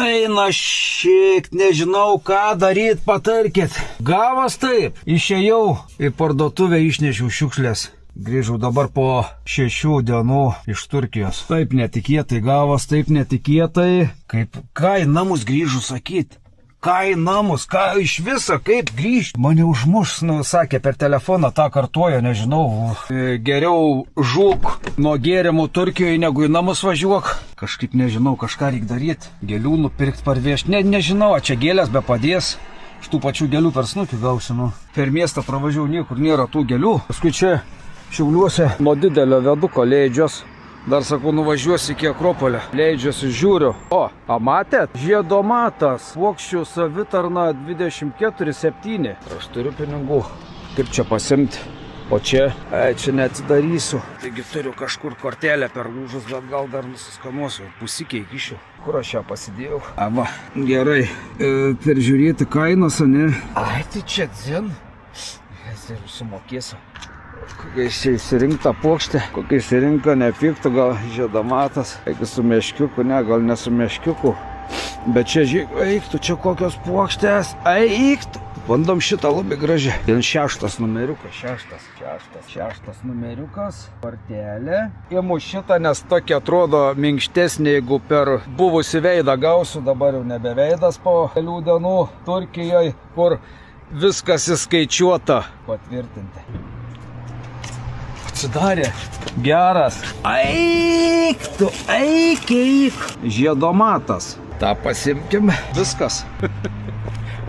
Eina šiek, nežinau ką daryt, patarkit. Gavas taip. Išėjau į parduotuvę, išnešiau šiukšlės. Grįžau dabar po 6 dienų iš Turkijos. Taip netikėtai gavas, taip netikėtai. Ką į namus grįžu sakyt? Ką į namus, ką iš viso, kaip grįžti? Mane užmuš, sakė per telefoną, tą kartuoju, nežinau. Geriau žūk nuo gėrimų Turkijoje, negu į namus važiuok. Kažkaip nežinau, kažką reikia daryti. Gėlių nupirkti, parvežti. Nežinau, čia gėlės be padės. Štų pačių gėlių per snukį gausinu. Per miestą pravažiavau, niekur nėra tų gėlių. Paskui čia Šiauliuose nuo didelio veduko leidžios. Dar sakau, nuvažiuosi iki Akropolio. Leidžiuosi, žiūriu. O, matėt? Žiedomatas. Puokščių savitarna 24,7. Aš turiu pinigų. Kaip čia pasimti? O čia? Čia neatsidarysiu. Taigi turiu kažkur kortelę per lūžus, bet gal dar nusiskanuosiu. Pusikį įkišiu. Kur aš ją pasidėjau? Va, gerai. Peržiūrėti kainos, ne? Ai, tai čia dzin. Ir sumokėsiu. Kokia išsirinkta puokštė, kokia išsirinka, nepyktų, gal žiedomatas. Jeigu su meškiuku, ne, gal ne su meškiuku. Bet čia eiktų, čia kokios puokštės, eiktų. Bandom šitą labai gražią. 6 numeriukas, 6 numeriukas, kortelė. Imu šitą, nes tokia atrodo minkštesnė, jeigu per buvusi veidą gausiu, dabar jau nebe veidas po kelių dienų Turkijoje, kur viskas įskaičiuota. Patvirtinti. Atsidarė. Geras. Eik tu, eik. Žiedomatas. Ta pasimkim. Viskas.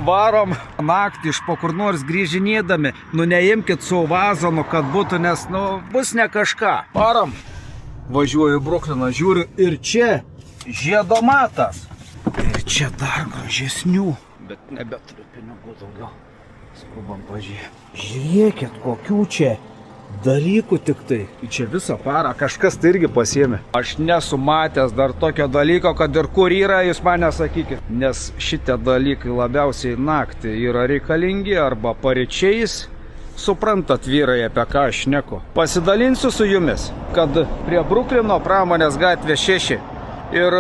Varom naktį iš po kur nors grįžinėdami. Neimkit su vazonu, kad būtų, nes, bus ne kažką. Varom. Važiuoju į Brukliną, žiūriu. Ir čia žiedomatas. Ir čia dar gražesnių. Bet nebeturiu pinigų daugiau. Skubam pažiūrėti. Žiūrėkit, kokių čia dalykų tik tai. Čia visą parą kažkas tai irgi pasiėmė. Aš nesu matęs dar tokio dalyko, kad ir kur yra, jūs man nesakykit. Nes šitie dalykai labiausiai naktį yra reikalingi arba paryčiais. Suprantat, vyrai, apie ką aš šneku. Pasidalinsiu su jumis, kad prie Bruklino Pramonės gatvė 6 ir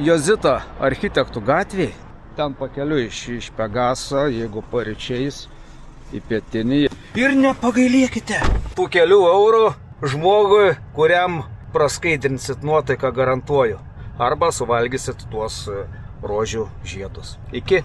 Jozita architektų gatvėje, ten pakeliu iš Pegaso, jeigu paryčiais į pietinį. Ir nepagailėkite tų kelių eurų žmogui, kuriam praskaidrinsit nuotaiką, garantuoju. Arba suvalgysit tuos rožių žiedus. Iki.